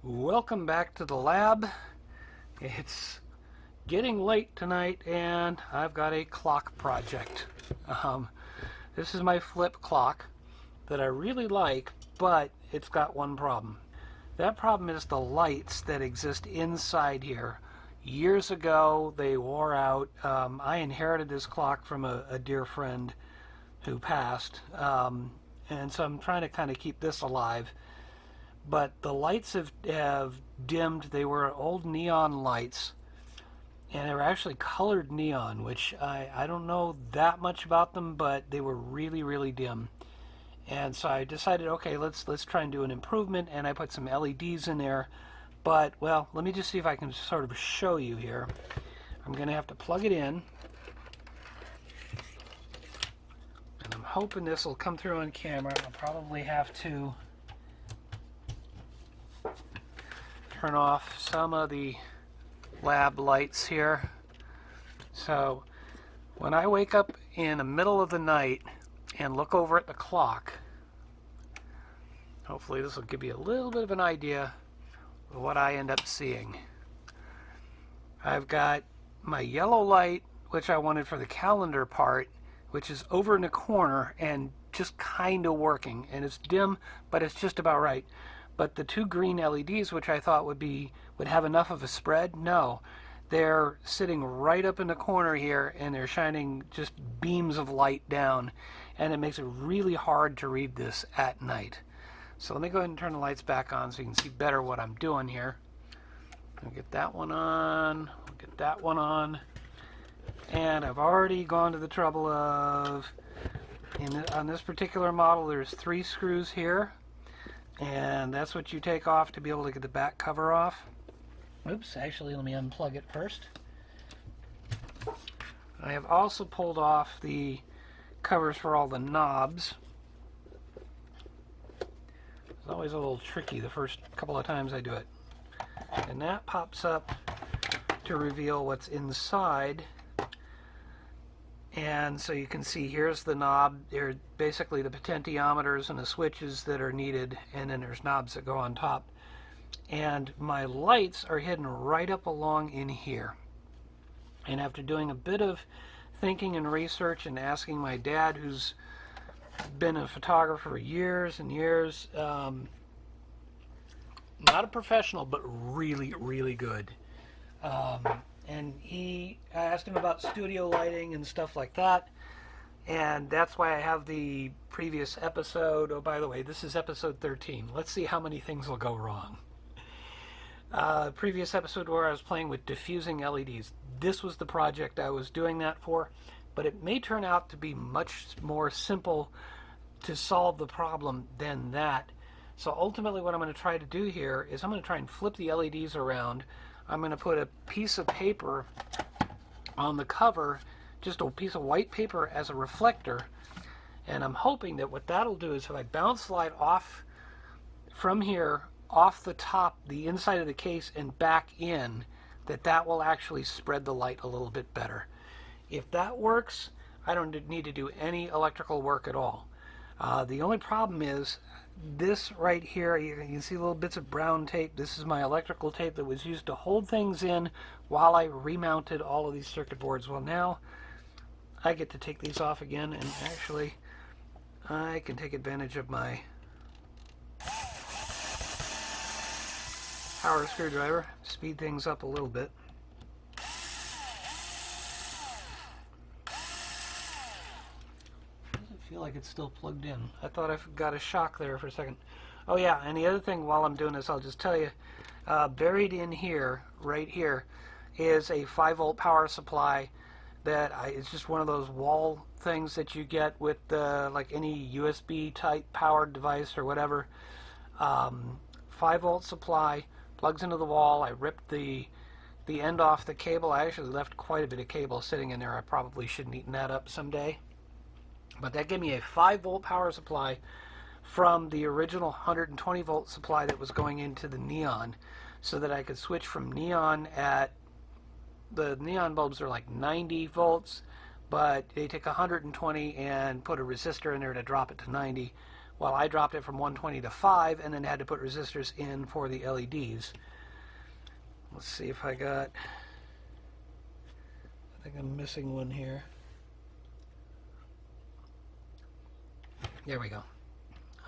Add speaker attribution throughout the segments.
Speaker 1: Welcome back to the lab. It's getting late tonight and I've got a clock project. This is my flip clock that I really like, but it's got one problem. That problem is the lights that exist inside here. Years ago they wore out. I inherited this clock from a dear friend who passed, and so I'm trying to kind of keep this alive. But the lights have dimmed. They were old neon lights, and they were actually colored neon, which I don't know that much about them, but they were really, really dim. And so I decided, okay, let's try and do an improvement, and I put some LEDs in there. But, well, let me just see if I can sort of show you here. I'm going to have to plug it in, and I'm hoping this will come through on camera. I'll probably have to turn off some of the lab lights here. So when I wake up in the middle of the night and look over at the clock, hopefully this will give you a little bit of an idea of what I end up seeing. I've got my yellow light, which I wanted for the calendar part, which is over in the corner and just kind of working, and it's dim, but it's just about right. But the two green LEDs, which I thought would have enough of a spread, no. They're sitting right up in the corner here, and they're shining just beams of light down, and it makes it really hard to read this at night. So let me go ahead and turn the lights back on so you can see better what I'm doing here. I'll get that one on, I'll get that one on, and I've already gone to the trouble of, on this particular model, there's 3 screws here. And that's what you take off to be able to get the back cover off. Oops, actually let me unplug it first. I have also pulled off the covers for all the knobs. It's always a little tricky the first couple of times I do it. And that pops up to reveal what's inside. And so you can see here's the knob. They're basically the potentiometers and the switches that are needed, and then there's knobs that go on top. And my lights are hidden right up along in here. And after doing a bit of thinking and research and asking my dad, who's been a photographer for years and years, not a professional, but really, really good. And I asked him about studio lighting and stuff like that, and that's why I have the previous episode. Oh, by the way, this is episode 13. Let's see how many things will go wrong. Previous episode where I was playing with diffusing LEDs. This was the project I was doing that for, but it may turn out to be much more simple to solve the problem than that. So ultimately what I'm going to try to do here is I'm going to try and flip the LEDs around. I'm going to put a piece of paper on the cover, just a piece of white paper as a reflector, and I'm hoping that what that'll do is if I bounce light off from here, off the top, the inside of the case and back in, that will actually spread the light a little bit better. If that works, I don't need to do any electrical work at all. The only problem is this right here. You can see little bits of brown tape. This is my electrical tape that was used to hold things in while I remounted all of these circuit boards. Well, now I get to take these off again, and actually I can take advantage of my power screwdriver, speed things up a little bit. Feel like it's still plugged in. I thought I got a shock there for a second. Oh yeah, and the other thing while I'm doing this, I'll just tell you, buried in here, right here, is a 5-volt power supply that it's just one of those wall things that you get with like any USB type powered device or whatever. 5-volt supply, plugs into the wall. I ripped the end off the cable. I actually left quite a bit of cable sitting in there. I probably should neaten that up someday. But that gave me a 5-volt power supply from the original 120 volt supply that was going into the neon, so that I could switch from neon the neon bulbs are like 90 volts, but they take 120 and put a resistor in there to drop it to 90. Well, I dropped it from 120 to 5 and then had to put resistors in for the LEDs. Let's see if I got... I think I'm missing one here. There we go.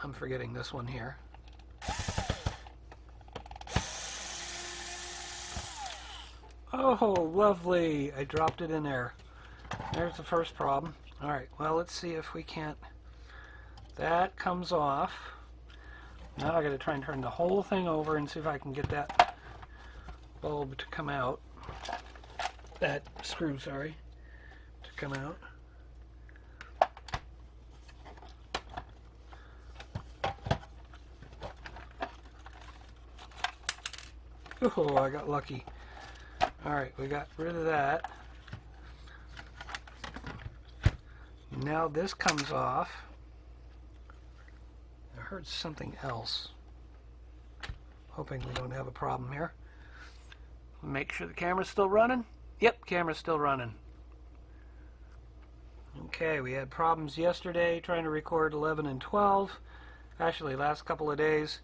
Speaker 1: I'm forgetting this one here. Oh, lovely. I dropped it in there. There's the first problem. All right, well, let's see if we can't... That comes off. Now I got to try and turn the whole thing over and see if I can get that bulb to come out. That screw, sorry, to come out. Oh, I got lucky. All right, we got rid of that. Now this comes off. I heard something else. Hoping we don't have a problem here. Make sure the camera's still running. Yep, camera's still running. Okay, we had problems yesterday trying to record 11 and 12. Actually, last couple of days,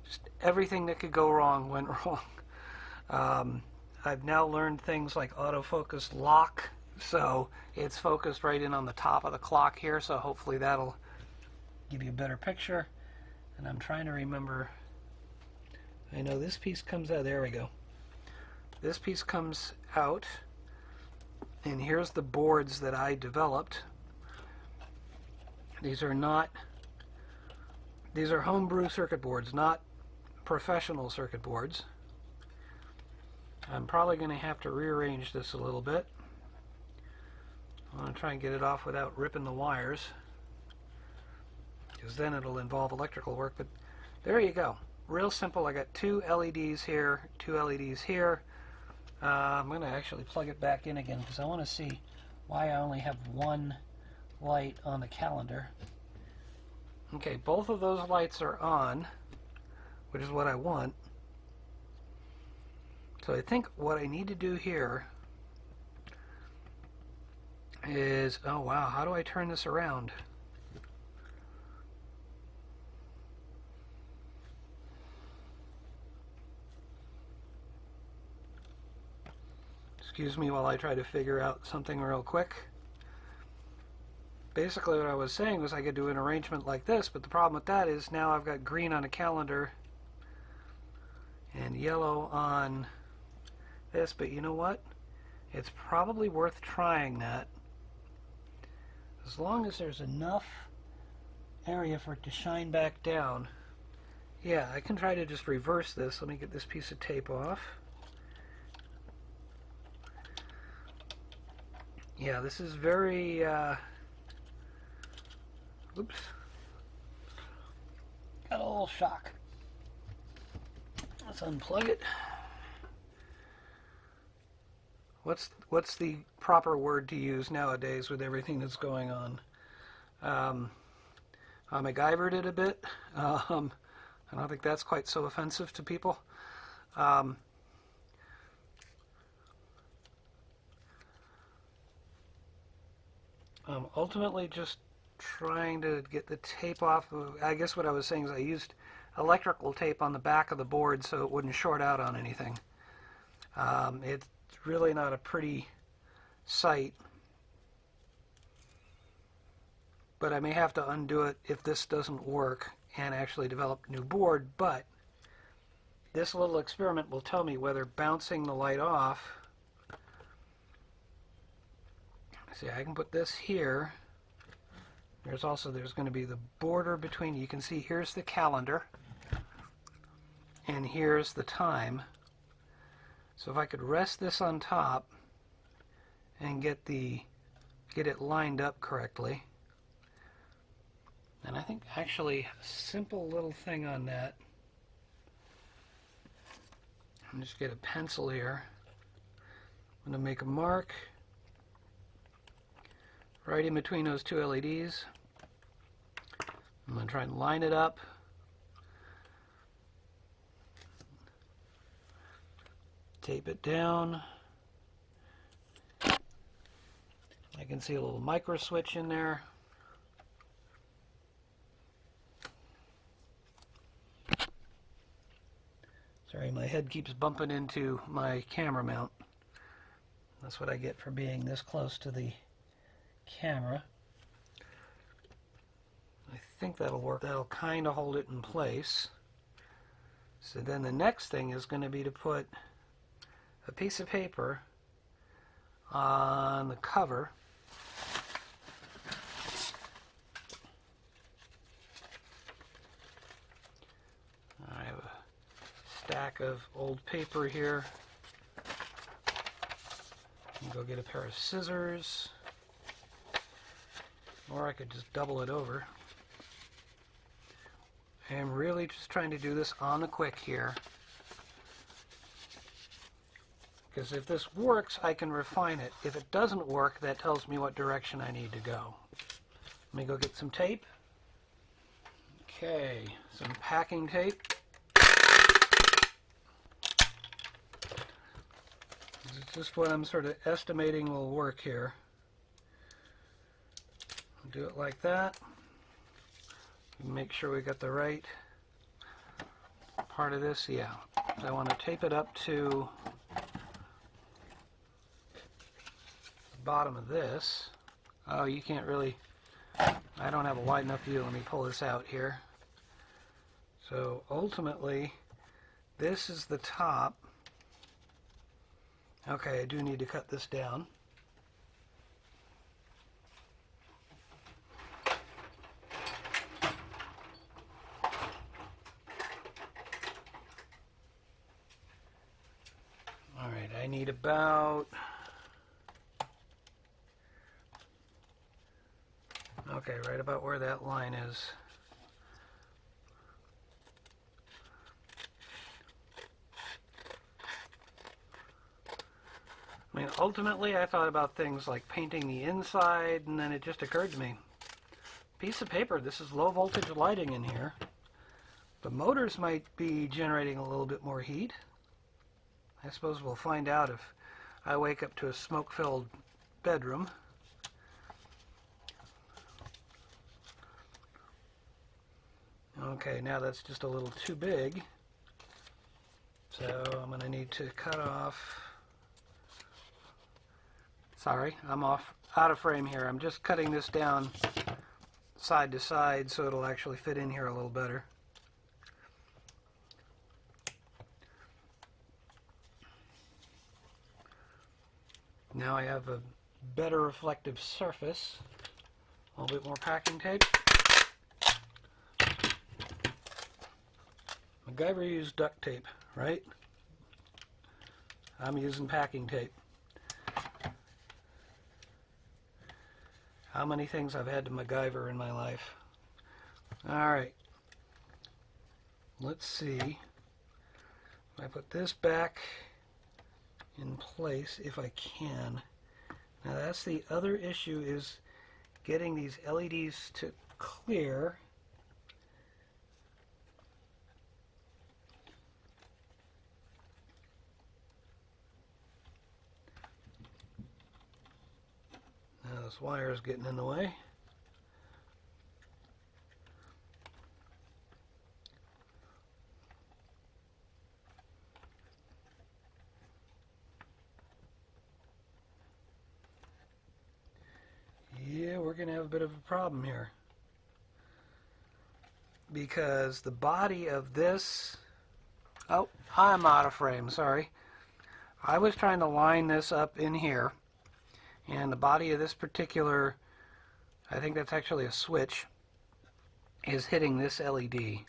Speaker 1: just everything that could go wrong went wrong. I've now learned things like autofocus lock, so it's focused right in on the top of the clock here, so hopefully that'll give you a better picture. And I'm trying to remember, I know this piece comes out, there we go. This piece comes out, and here's the boards that I developed. These are homebrew circuit boards, not professional circuit boards. I'm probably going to have to rearrange this a little bit. I want to try and get it off without ripping the wires, because then it'll involve electrical work. But there you go. Real simple. I got two LEDs here, two LEDs here. I'm going to actually plug it back in again because I want to see why I only have one light on the calendar. Okay, both of those lights are on, which is what I want. So I think what I need to do here is, oh wow, how do I turn this around? Excuse me while I try to figure out something real quick. Basically what I was saying was I could do an arrangement like this, but the problem with that is now I've got green on a calendar and yellow on this, but you know what? It's probably worth trying that. As long as there's enough area for it to shine back down. Yeah, I can try to just reverse this. Let me get this piece of tape off. Yeah, this is very, oops, got a little shock. Let's unplug it. What's the proper word to use nowadays with everything that's going on? I MacGyvered it a bit. I don't think that's quite so offensive to people. Ultimately just trying to get the tape off. I guess what I was saying is I used electrical tape on the back of the board so it wouldn't short out on anything. It's really not a pretty sight, but I may have to undo it if this doesn't work and actually develop a new board. But this little experiment will tell me whether bouncing the light off. See, I can put this here. There's going to be the border between, you can see here's the calendar and here's the time. So if I could rest this on top and get it lined up correctly. And I think actually a simple little thing on that. I'm just get a pencil here. I'm going to make a mark right in between those two LEDs. I'm going to try and line it up. Tape it down. I can see a little micro switch in there. Sorry, my head keeps bumping into my camera mount. That's what I get for being this close to the camera. I think that'll work. That'll kind of hold it in place. So then the next thing is going to be to put a piece of paper on the cover. I have a stack of old paper here. Go get a pair of scissors, or I could just double it over. I'm really just trying to do this on the quick here, because if this works, I can refine it. If it doesn't work, that tells me what direction I need to go. Let me go get some tape. Okay, some packing tape. This is just what I'm sort of estimating will work here. Do it like that. Make sure we got the right part of this. Yeah, I want to tape it up to the bottom of this. Oh, you can't really, I don't have a wide enough view. Let me pull this out here. So ultimately, this is the top. Okay, I do need to cut this down. Alright, I need about, okay, right about where that line is. I mean, ultimately I thought about things like painting the inside, and then it just occurred to me, piece of paper, this is low voltage lighting in here. The motors might be generating a little bit more heat. I suppose we'll find out if I wake up to a smoke-filled bedroom. Okay, now that's just a little too big. So I'm going to need to cut off. Sorry, I'm out of frame here. I'm just cutting this down side to side so it'll actually fit in here a little better. Now I have a better reflective surface. A little bit more packing tape. MacGyver used duct tape, right? I'm using packing tape. How many things I've had to MacGyver in my life. Alright. Let's see. I put this back in place if I can. Now that's the other issue, is getting these LEDs to clear. Now this wire is getting in the way. Yeah, we're going to have a bit of a problem here, because the body of this, oh, I'm out of frame, sorry. I was trying to line this up in here, and the body of this particular, I think that's actually a switch, is hitting this LED.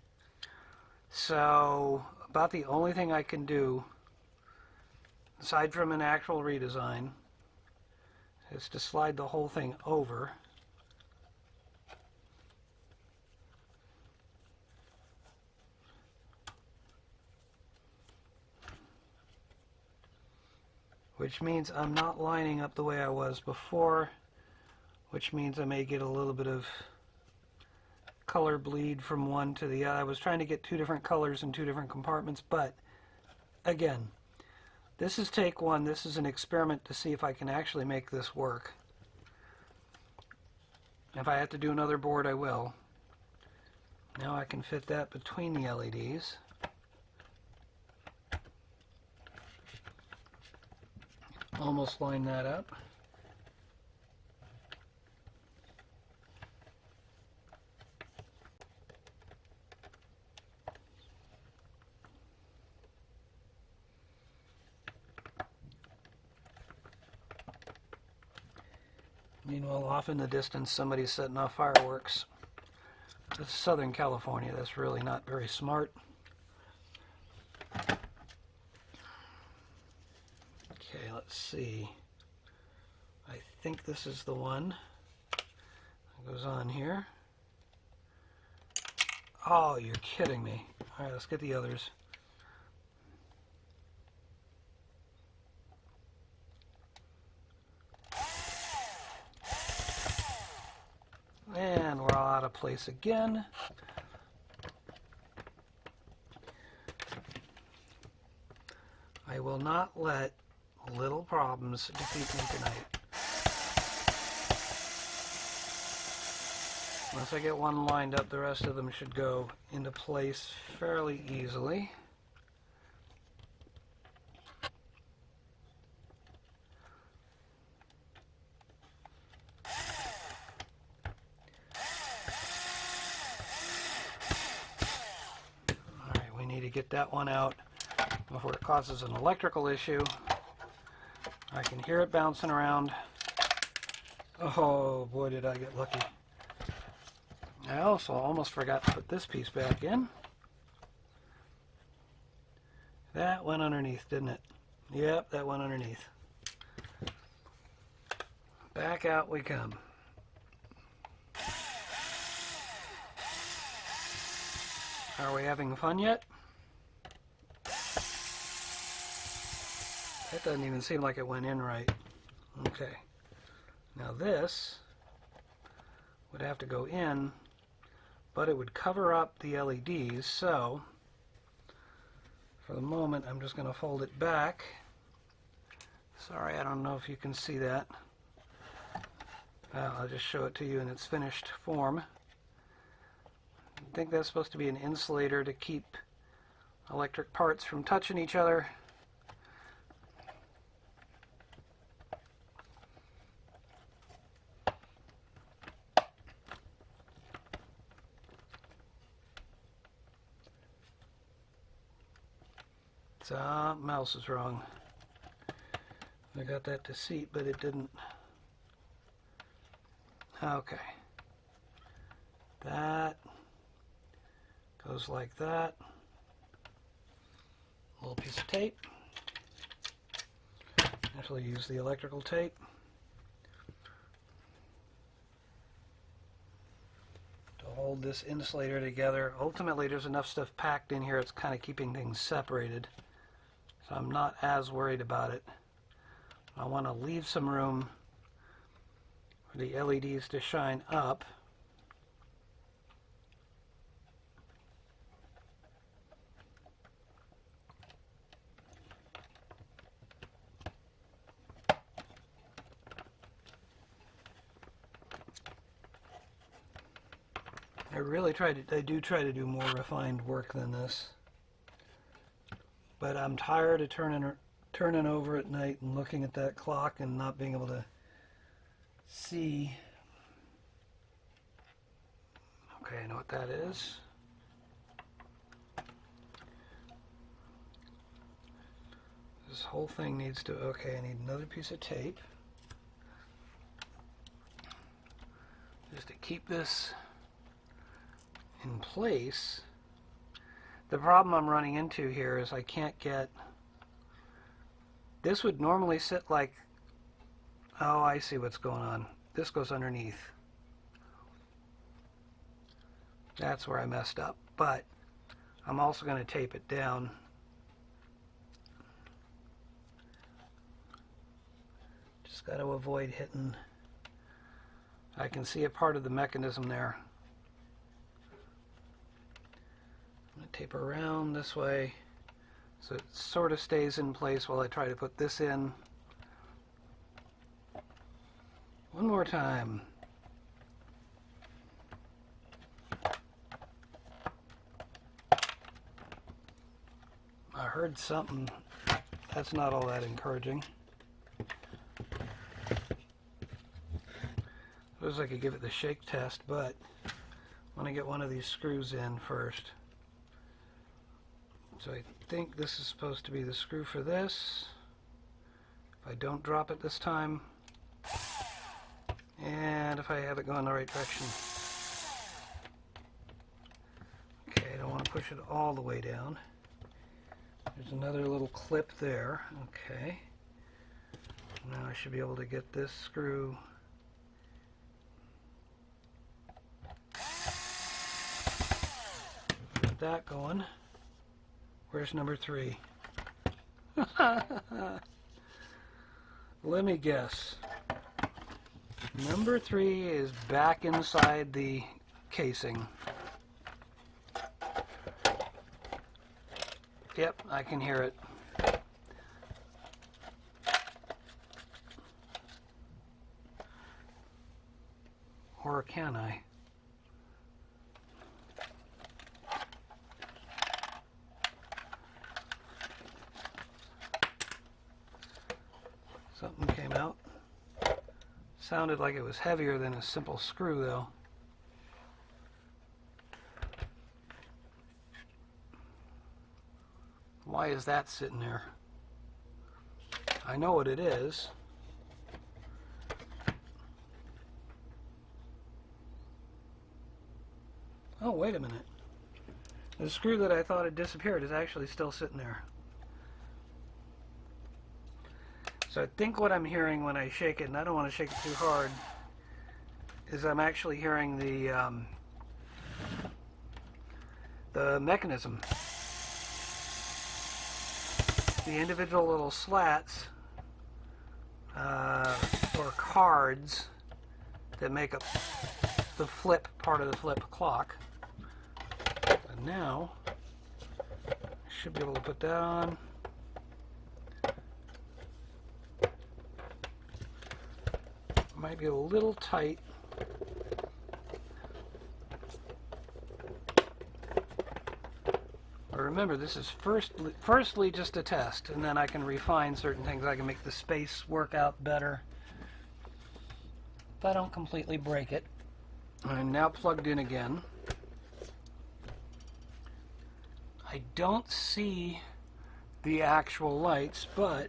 Speaker 1: So about the only thing I can do, aside from an actual redesign, is to slide the whole thing over. Which means I'm not lining up the way I was before, which means I may get a little bit of color bleed from one to the other. I was trying to get two different colors in two different compartments, but again, this is take one. This is an experiment to see if I can actually make this work. If I have to do another board, I will. Now I can fit that between the LEDs. Almost line that up. Meanwhile, off in the distance, somebody's setting off fireworks. It's Southern California. That's really not very smart. Okay, let's see. I think this is the one that goes on here. Oh, you're kidding me. All right, let's get the others. And we're all out of place again. I will not let little problems defeat me tonight. Once I get one lined up, the rest of them should go into place fairly easily. Alright, we need to get that one out before it causes an electrical issue. I can hear it bouncing around. Oh boy, did I get lucky. I also almost forgot to put this piece back in. That went underneath, didn't it? Yep, that went underneath. Back out we come. Are we having fun yet? That doesn't even seem like it went in right. Okay. Now this would have to go in, but it would cover up the LEDs, so for the moment I'm just going to fold it back. Sorry, I don't know if you can see that. I'll just show it to you in its finished form. I think that's supposed to be an insulator to keep electric parts from touching each other. Something else is wrong. I got that to seat, but it didn't. Okay. That goes like that. A little piece of tape. Actually use the electrical tape. To hold this insulator together. Ultimately, there's enough stuff packed in here, it's kind of keeping things separated. So I'm not as worried about it. I want to leave some room for the LEDs to shine up. I do try to do more refined work than this. But I'm tired of turning over at night and looking at that clock and not being able to see. Okay, I know what that is. This whole thing needs to, okay, I need another piece of tape. Just to keep this in place. The problem I'm running into here is I can't get, this would normally sit like, oh, I see what's going on. This goes underneath. That's where I messed up. But I'm also going to tape it down. Just got to avoid hitting. I can see a part of the mechanism there. I'm going to tape around this way so it sort of stays in place while I try to put this in. One more time. I heard something. That's not all that encouraging. suppose I could give it the shake test, but I want to get one of these screws in first. So I think this is supposed to be the screw for this. If I don't drop it this time, and if I have it going the right direction. Okay, I don't want to push it all the way down. There's another little clip there. Okay. Now I should be able to get this screw get that going. Where's number 3? Let me guess. Number 3 is back inside the casing. Yep, I can hear it. Or can I? Something came out. Sounded like it was heavier than a simple screw, though. Why is that sitting there? I know what it is. Oh, wait a minute. The screw that I thought had disappeared is actually still sitting there. So I think what I'm hearing when I shake it, and I don't want to shake it too hard, is I'm actually hearing the mechanism. The individual little slats or cards that make up the flip part of the flip clock. And now I should be able to put that on. Might be a little tight. But remember, this is firstly just a test, and then I can refine certain things. I can make the space work out better if I don't completely break it. I'm now plugged in again. I don't see the actual lights, but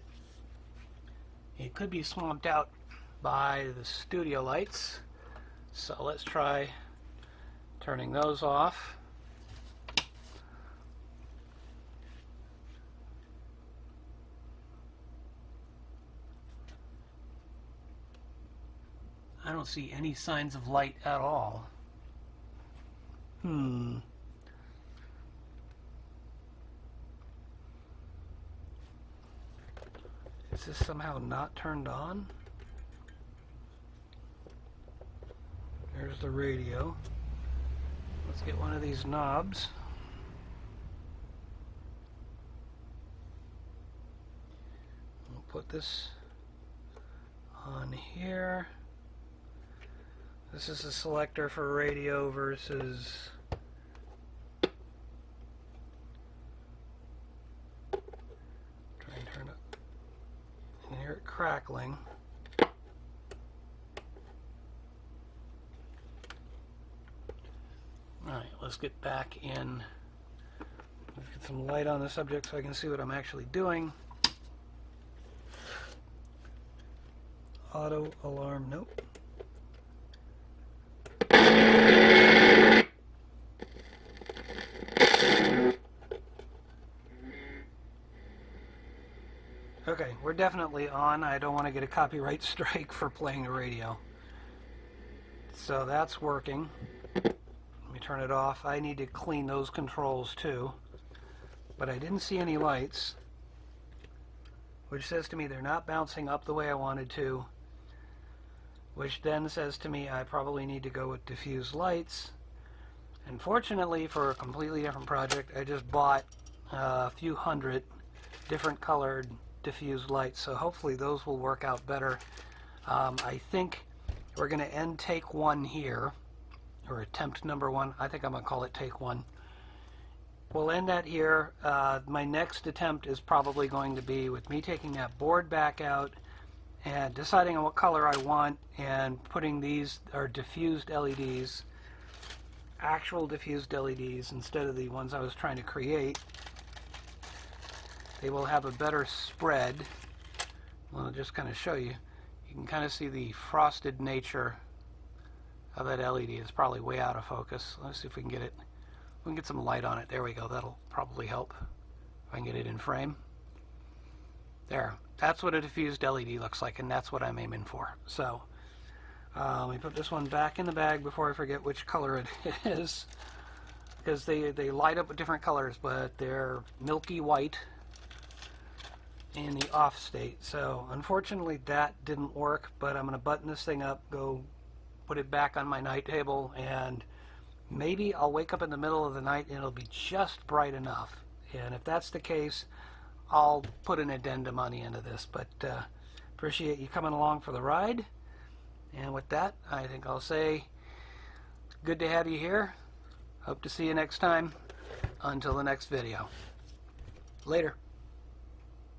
Speaker 1: it could be swamped out by the studio lights. So let's try turning those off. I don't see any signs of light at all. Is this somehow not turned on? There's the radio. Let's get one of these knobs. We'll put this on here. This is a selector for radio versus try and turn it. You hear it crackling. Alright, let's get back in. Let's get some light on the subject so I can see what I'm actually doing. Auto alarm, nope. Okay, we're definitely on. I don't want to get a copyright strike for playing the radio. So that's working. Let me turn it off. I need to clean those controls too. But I didn't see any lights, which says to me they're not bouncing up the way I wanted to, which then says to me I probably need to go with diffuse lights. And fortunately, for a completely different project, I just bought a few hundred different colored diffuse lights, so hopefully those will work out better. I think we're going to end take 1 here, or attempt number 1. I think I'm going to call it take 1. We'll end that here. My next attempt is probably going to be with me taking that board back out and deciding on what color I want and putting these are diffused LEDs, actual diffused LEDs instead of the ones I was trying to create. They will have a better spread. I'll just kind of show you. You can kind of see the frosted nature of that LED. It's probably way out of focus. Let's see if we can get it. We can get some light on it. There we go. That'll probably help. If I can get it in frame. There. That's what a diffused LED looks like, and that's what I'm aiming for. So, let me put this one back in the bag before I forget which color it is, because they light up with different colors, but they're milky white in the off state. So, unfortunately, that didn't work, but I'm going to button this thing up, go put it back on my night table, and maybe I'll wake up in the middle of the night and it'll be just bright enough. And if that's the case, I'll put an addendum on the end of this, but appreciate you coming along for the ride. And with that, I think I'll say good to have you here. Hope to see you next time. Until the next video. Later.